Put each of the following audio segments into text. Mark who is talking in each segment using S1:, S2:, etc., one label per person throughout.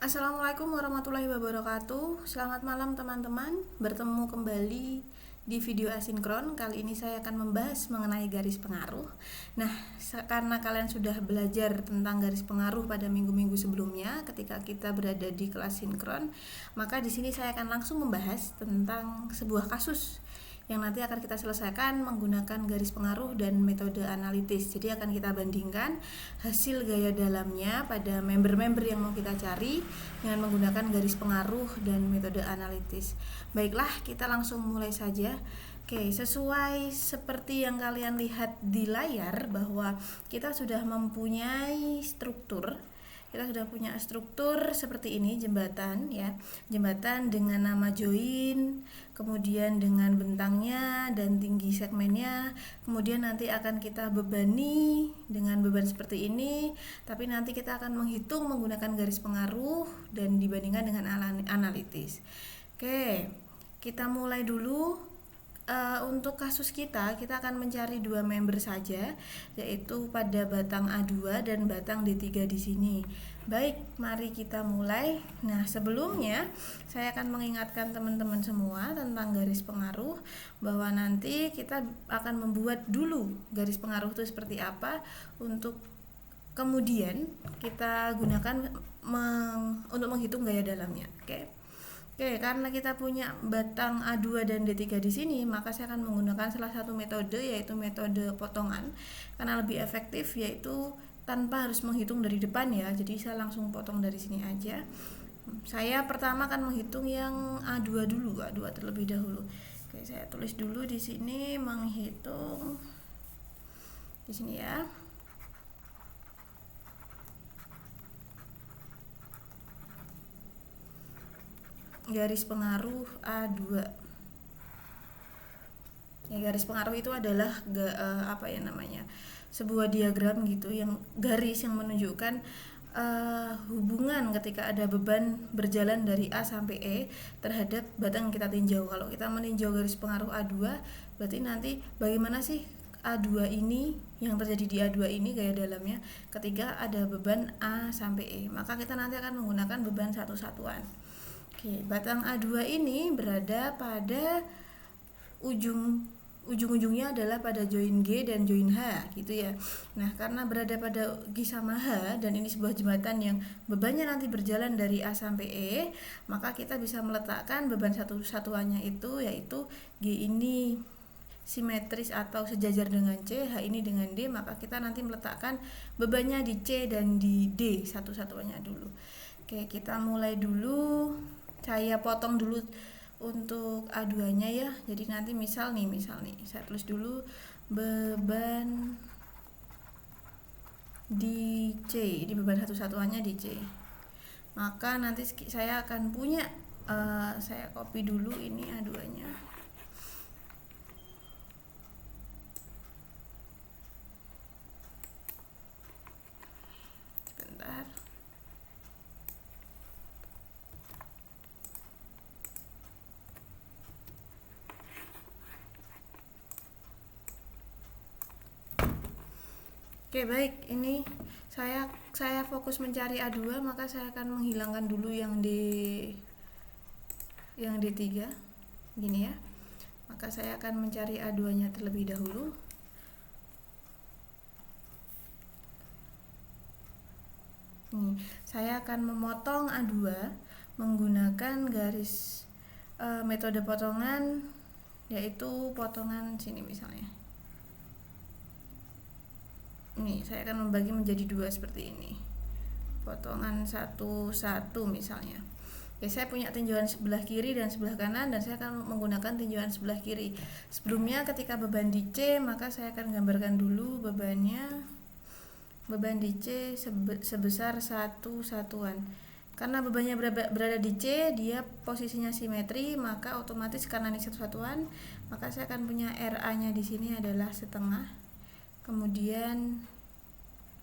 S1: Assalamualaikum warahmatullahi wabarakatuh. Selamat malam teman-teman. Bertemu kembali di video asinkron. Kali ini saya akan membahas mengenai garis pengaruh. Nah, karena kalian sudah belajar tentang garis pengaruh pada minggu-minggu sebelumnya ketika kita berada di kelas sinkron, maka di sini saya akan langsung membahas tentang sebuah kasus yang nanti akan kita selesaikan menggunakan garis pengaruh dan metode analitis. Jadi akan kita bandingkan hasil gaya dalamnya pada member-member yang mau kita cari dengan menggunakan garis pengaruh dan metode analitis. Baiklah, kita langsung mulai saja. Oke, sesuai seperti yang kalian lihat di layar bahwa kita sudah mempunyai struktur. Kita sudah punya struktur seperti ini, jembatan ya. Jembatan dengan nama join, kemudian dengan bentangnya dan tinggi segmennya. Kemudian nanti akan kita bebani dengan beban seperti ini, tapi nanti kita akan menghitung menggunakan garis pengaruh dan dibandingkan dengan analitis. Oke, kita mulai dulu. Untuk kasus kita akan mencari dua member saja, yaitu pada batang A2 dan batang D3 di sini. Baik, mari kita mulai. Nah, sebelumnya saya akan mengingatkan teman-teman semua tentang garis pengaruh, bahwa nanti kita akan membuat dulu garis pengaruh itu seperti apa untuk kemudian kita gunakan untuk menghitung gaya dalamnya. Oke, karena kita punya batang A2 dan D3 di sini, maka saya akan menggunakan salah satu metode, yaitu metode potongan, karena lebih efektif, yaitu tanpa harus menghitung dari depan ya. Jadi saya langsung potong dari sini aja. Saya pertama akan menghitung yang A2 dulu, A2 terlebih dahulu. Oke, saya tulis dulu di sini, menghitung di sini ya. Garis pengaruh A2. Ya, garis pengaruh itu adalah sebuah diagram gitu, yang garis yang menunjukkan hubungan ketika ada beban berjalan dari A sampai E terhadap batang yang kita tinjau. Kalau kita meninjau garis pengaruh A2, berarti nanti bagaimana sih A2 ini, yang terjadi di A2 ini gaya dalamnya ketika ada beban A sampai E. Maka kita nanti akan menggunakan beban satu-satuan. Oke, batang A2 ini berada pada ujung-ujungnya adalah pada join G dan join H gitu ya. Nah, karena berada pada G sama H dan ini sebuah jembatan yang bebannya nanti berjalan dari A sampai E, maka kita bisa meletakkan beban satu-satuannya itu, yaitu G ini simetris atau sejajar dengan C, H ini dengan D, maka kita nanti meletakkan bebannya di C dan di D satu-satuannya dulu. Oke, kita mulai dulu. Saya potong dulu untuk A2 nya ya. Jadi nanti misal nih saya tulis dulu beban di C, ini beban satu-satuannya di C. Maka nanti saya akan punya saya copy dulu ini A2 nya. Sebentar. Oke, baik, ini saya fokus mencari A2, maka saya akan menghilangkan dulu yang D3 gini ya. Maka saya akan mencari A2 nya terlebih dahulu. Nih, saya akan memotong A2 menggunakan garis metode potongan, yaitu potongan sini misalnya. Ini saya akan membagi menjadi dua seperti ini, potongan satu-satu misalnya. Oke, saya punya tinjauan sebelah kiri dan sebelah kanan, dan saya akan menggunakan tinjauan sebelah kiri. Sebelumnya ketika beban di C, maka saya akan gambarkan dulu bebannya. Beban di C sebesar satu satuan. Karena bebannya berada di C, dia posisinya simetri, maka otomatis karena ini satu satuan, maka saya akan punya RA nya di sini adalah setengah. Kemudian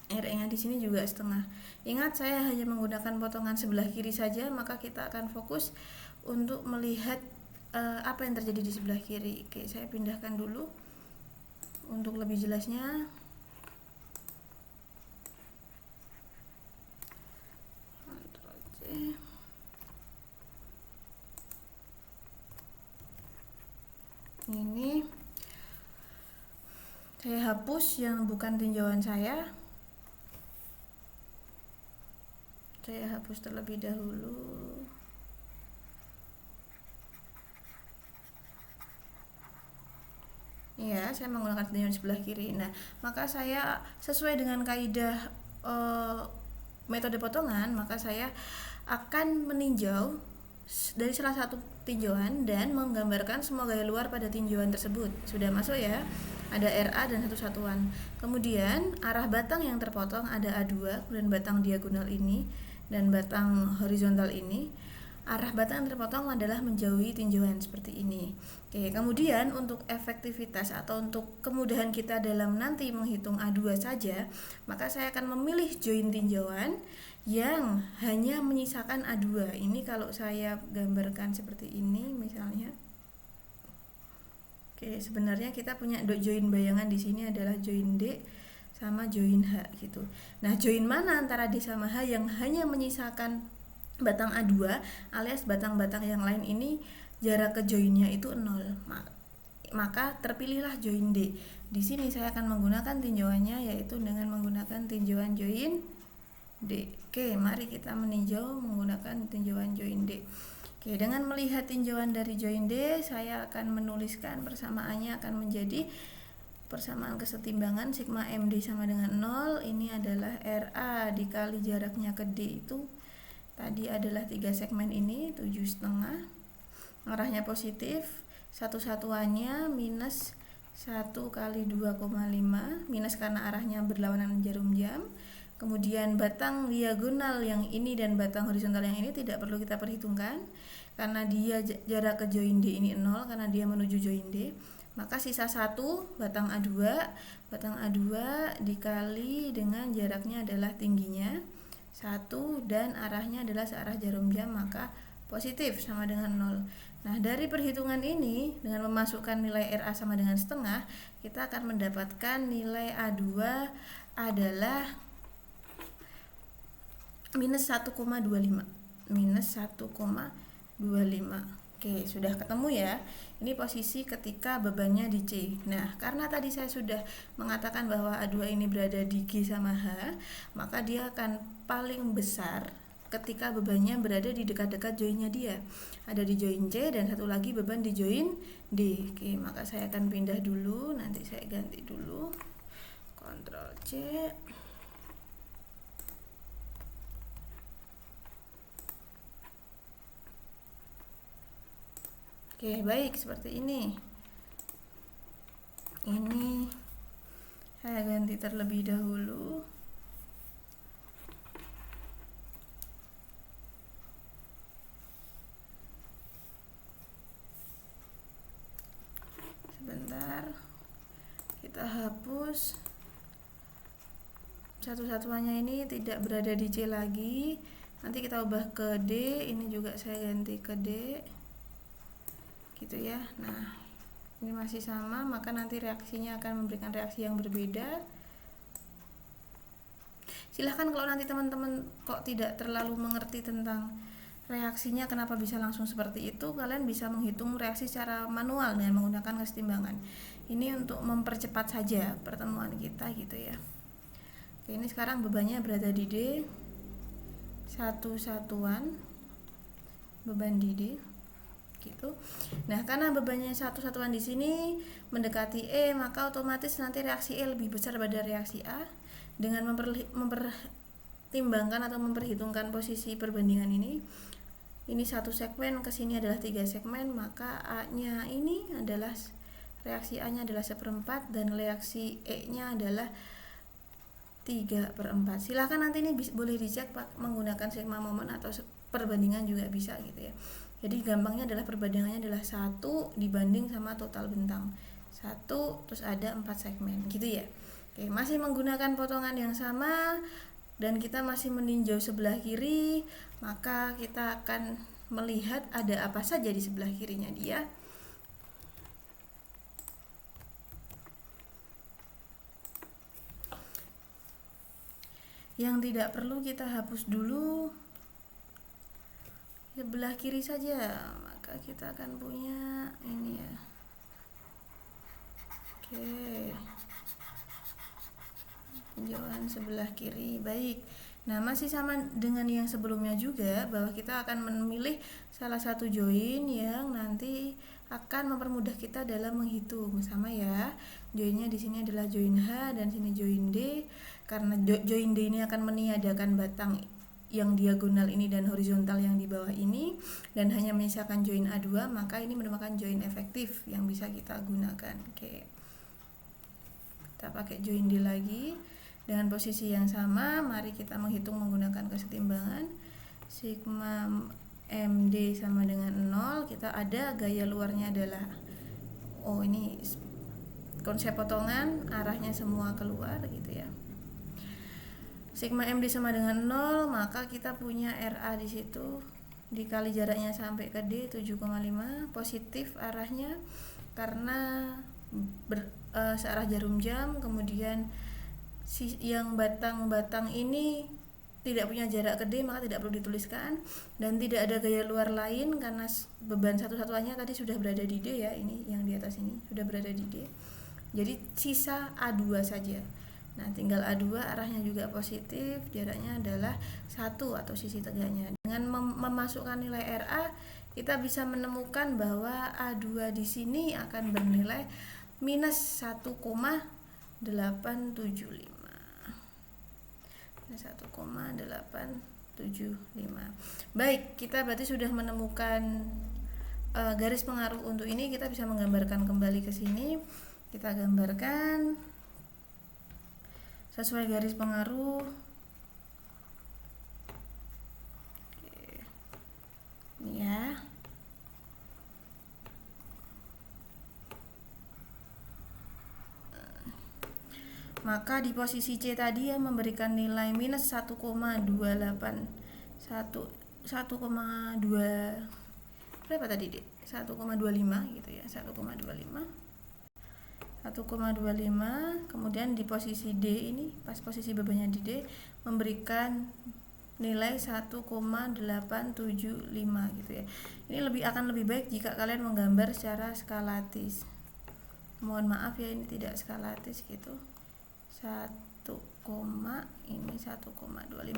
S1: RE-nya di sini juga setengah. Ingat, saya hanya menggunakan potongan sebelah kiri saja, maka kita akan fokus untuk melihat apa yang terjadi di sebelah kiri. Oke, saya pindahkan dulu untuk lebih jelasnya. Ctrl C. Ini saya hapus yang bukan tinjauan saya hapus terlebih dahulu. Ya, saya menggunakan tinjauan sebelah kiri. Nah, maka saya sesuai dengan kaidah metode potongan, maka saya akan meninjau dari salah satu tinjauan dan menggambarkan semua gaya luar pada tinjauan tersebut. Sudah masuk ya? Ada RA dan satu satuan. Kemudian arah batang yang terpotong ada A2, kemudian batang diagonal ini dan batang horizontal ini. Arah batang yang terpotong adalah menjauhi tinjauan seperti ini. Oke, kemudian untuk efektivitas atau untuk kemudahan kita dalam nanti menghitung A2 saja, maka saya akan memilih join tinjauan yang hanya menyisakan A2. Ini kalau saya gambarkan seperti ini misalnya. Oke, sebenarnya kita punya join bayangan di sini adalah join D sama join H gitu. Nah, join mana antara D sama H yang hanya menyisakan batang A2 alias batang-batang yang lain ini jarak ke joinnya itu 0. Maka terpilihlah join D. Di sini saya akan menggunakan tinjauannya yaitu dengan menggunakan tinjauan join D. Oke, mari kita meninjau menggunakan tinjauan join D. Oke, dengan melihat tinjauan dari join D, saya akan menuliskan persamaannya akan menjadi persamaan kesetimbangan sigma MD sama dengan 0. Ini adalah RA dikali jaraknya ke D itu tadi adalah 3 segmen ini 7,5, arahnya positif, satu satuannya minus 1 kali 2,5, minus karena arahnya berlawanan jarum jam. Kemudian batang diagonal yang ini dan batang horizontal yang ini tidak perlu kita perhitungkan karena dia jarak ke join D ini 0 karena dia menuju join D. Maka sisa 1 batang A2 dikali dengan jaraknya adalah tingginya 1 dan arahnya adalah searah jarum jam, maka positif sama dengan 0. Nah, dari perhitungan ini dengan memasukkan nilai RA sama dengan setengah, kita akan mendapatkan nilai A2 adalah minus 1,25. Oke, sudah ketemu ya. Ini posisi ketika bebannya di C. Nah, karena tadi saya sudah mengatakan bahwa A2 ini berada di G sama H, maka dia akan paling besar ketika bebannya berada di dekat-dekat joinnya dia. Ada di join C dan satu lagi beban di join D. Oke, maka saya akan pindah dulu, nanti saya ganti dulu. Ctrl C. Oke, baik, seperti ini. Ini saya ganti terlebih dahulu. Sebentar. Kita hapus. Satu-satuannya ini tidak berada di C lagi. Nanti kita ubah ke D, ini juga saya ganti ke D. Gitu ya. Nah, ini masih sama, maka nanti reaksinya akan memberikan reaksi yang berbeda. Silahkan kalau nanti teman-teman kok tidak terlalu mengerti tentang reaksinya kenapa bisa langsung seperti itu, kalian bisa menghitung reaksi secara manual dengan menggunakan kesetimbangan. Ini untuk mempercepat saja pertemuan kita gitu ya. Oke, ini sekarang bebannya berada di D, satu satuan beban di D gitu. Nah, karena bebannya satu satuan di sini mendekati E, maka otomatis nanti reaksi E lebih besar pada reaksi A. Dengan mempertimbangkan atau memperhitungkan posisi perbandingan ini satu segmen, ke sini adalah 3 segmen, maka A-nya ini adalah reaksi A-nya adalah 1/4 dan reaksi E-nya adalah 3/4. Silahkan nanti ini boleh dicek menggunakan sigma moment atau perbandingan juga bisa gitu ya. Jadi gampangnya adalah perbandingannya adalah 1 dibanding sama total bentang 1 terus ada 4 segmen gitu ya. Oke, masih menggunakan potongan yang sama dan kita masih meninjau sebelah kiri, maka kita akan melihat ada apa saja di sebelah kirinya dia. Yang tidak perlu kita hapus dulu sebelah kiri saja, maka kita akan punya ini ya. Oke, tinjauan sebelah kiri. Baik. Nah, masih sama dengan yang sebelumnya juga, bahwa kita akan memilih salah satu join yang nanti akan mempermudah kita dalam menghitung. Sama ya. Joinnya di sini adalah join H dan sini join D. Karena join D ini akan meniadakan batang yang diagonal ini dan horizontal yang di bawah ini, dan hanya menyisakan join A2, maka ini merupakan join efektif yang bisa kita gunakan. Oke. Kita pakai join D lagi dengan posisi yang sama. Mari kita menghitung menggunakan kesetimbangan. Sigma MD sama dengan 0. Kita ada gaya luarnya adalah, oh ini konsep potongan, arahnya semua keluar gitu ya. Sigma MD sama dengan 0, maka kita punya RA di situ dikali jaraknya sampai ke D 7,5, positif arahnya karena searah jarum jam. Kemudian yang batang-batang ini tidak punya jarak ke D, maka tidak perlu dituliskan, dan tidak ada gaya luar lain karena beban satu-satuannya tadi sudah berada di D ya, ini yang di atas ini sudah berada di D. Jadi sisa A2 saja. Nah, tinggal A2, arahnya juga positif, jaraknya adalah 1 atau sisi tegaknya. Dengan memasukkan nilai RA, kita bisa menemukan bahwa A2 di sini akan bernilai minus 1,875. 1,875. Baik, kita berarti sudah menemukan garis pengaruh untuk ini. Kita bisa menggambarkan kembali ke sini. Kita gambarkan sesuai garis pengaruh. Oke. Ini ya. Maka di posisi C tadi yang memberikan nilai minus 1,2 berapa tadi Dek? 1,25 gitu ya, 1,25. Kemudian di posisi D ini, pas posisi bebannya di D, memberikan nilai 1,875 gitu ya. Ini akan lebih baik jika kalian menggambar secara skalatis. Mohon maaf ya, ini tidak skalatis gitu. 1,25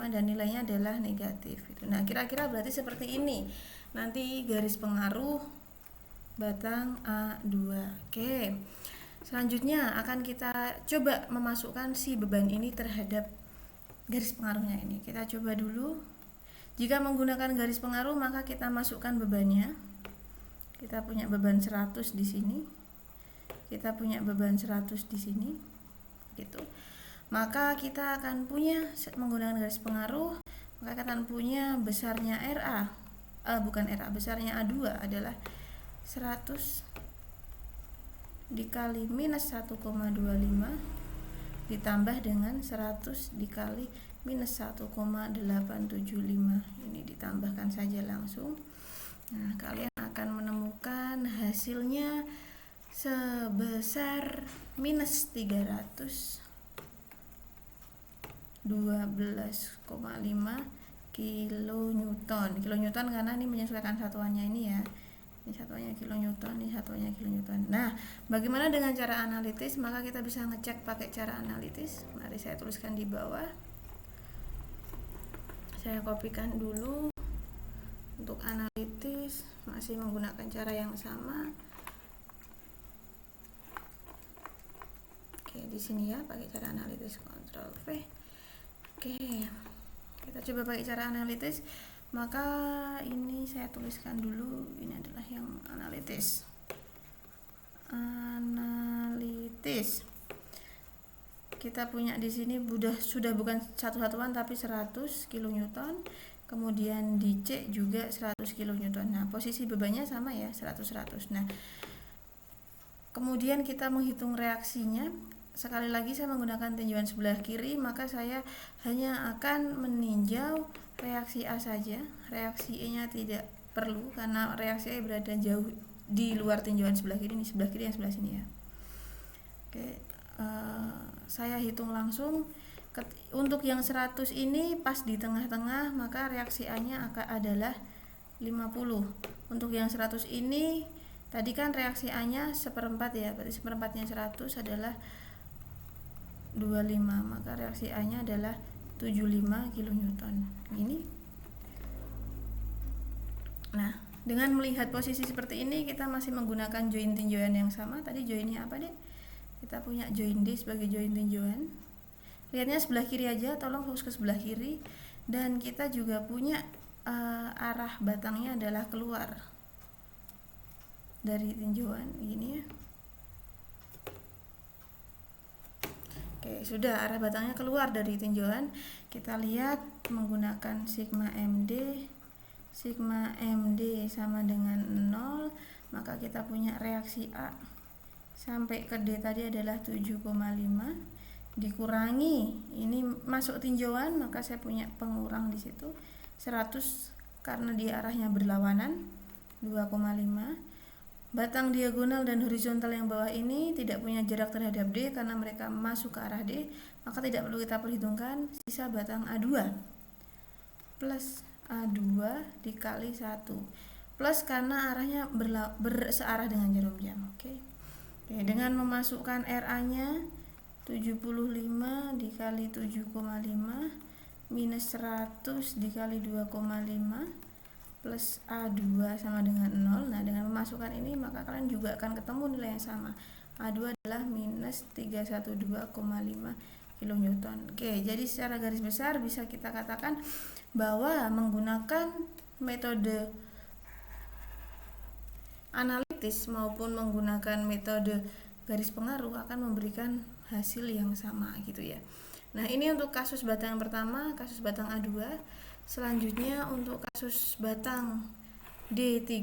S1: dan nilainya adalah negatif gitu. Nah, kira-kira berarti seperti ini nanti garis pengaruh batang A2. Oke. Selanjutnya akan kita coba memasukkan si beban ini terhadap garis pengaruhnya ini. Kita coba dulu. Jika menggunakan garis pengaruh, maka kita masukkan bebannya. Kita punya beban 100 di sini. Kita punya beban 100 di sini. Gitu. Maka kita akan punya, menggunakan garis pengaruh, maka kita akan punya besarnya besarnya A2 adalah 100 dikali minus 1,25 ditambah dengan 100 dikali minus 1,875. Ini ditambahkan saja langsung. Nah, kalian akan menemukan hasilnya sebesar minus 312,5 kilonewton. Kilonewton karena ini menyesuaikan satuannya ini ya. Ini satuannya kilonewton, ini satuannya kilonewton. Nah, bagaimana dengan cara analitis? Maka kita bisa ngecek pakai cara analitis. Mari saya tuliskan di bawah. Saya kopikan dulu. Untuk analitis masih menggunakan cara yang sama. Oke, di sini ya pakai cara analitis, Ctrl V. Oke. Kita coba pakai cara analitis. Maka ini saya tuliskan dulu, ini adalah yang analitis. Analitis. Kita punya di sini sudah bukan satu-satuan tapi 100 kilonewton. Kemudian di C juga 100 kilonewton. Nah, posisi bebannya sama ya, 100-100. Nah, kemudian kita menghitung reaksinya. Sekali lagi saya menggunakan tinjauan sebelah kiri, maka saya hanya akan meninjau reaksi A saja. Reaksi E-nya tidak perlu karena reaksi E berada jauh di luar tinjauan sebelah kiri. Ini sebelah kiri yang sebelah sini ya. Oke, saya hitung langsung. Untuk yang 100 ini pas di tengah-tengah, maka reaksi A-nya adalah 50. Untuk yang 100 ini Tadi kan reaksi A nya seperempat ya, berarti seperempatnya 100 adalah 25, maka reaksi A nya adalah 75 kilonewton. Ini. Nah, dengan melihat posisi seperti ini, kita masih menggunakan join tinjauan yang sama. Tadi joinnya apa deh? Kita punya join D sebagai join tinjauan. Lihatnya sebelah kiri aja, tolong fokus ke sebelah kiri. Dan kita juga punya arah batangnya adalah keluar dari tinjauan ini ya. Oke, sudah arah batangnya keluar dari tinjauan. Kita lihat menggunakan sigma MD. Sigma MD sama dengan 0, maka kita punya reaksi A sampai ke D tadi adalah 7,5 dikurangi ini masuk tinjauan, maka saya punya pengurang di situ 100 karena dia arahnya berlawanan 2,5. Batang diagonal dan horizontal yang bawah ini tidak punya jarak terhadap D karena mereka masuk ke arah D, maka tidak perlu kita perhitungkan. Sisa batang A2 plus A2 dikali 1 plus karena arahnya bersearah dengan jarum jam. Oke, dengan memasukkan RA nya 75 dikali 7,5 minus 100 dikali 2,5 plus A2 sama dengan 0. Nah, dengan memasukkan ini maka kalian juga akan ketemu nilai yang sama. A2 adalah minus 312,5 kilonewton. Oke, jadi secara garis besar bisa kita katakan bahwa menggunakan metode analitis maupun menggunakan metode garis pengaruh akan memberikan hasil yang sama gitu ya. Nah, ini untuk kasus batang yang pertama, kasus batang A2. Selanjutnya untuk kasus batang D3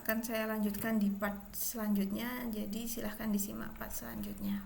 S1: akan saya lanjutkan di part selanjutnya, jadi silahkan disimak part selanjutnya.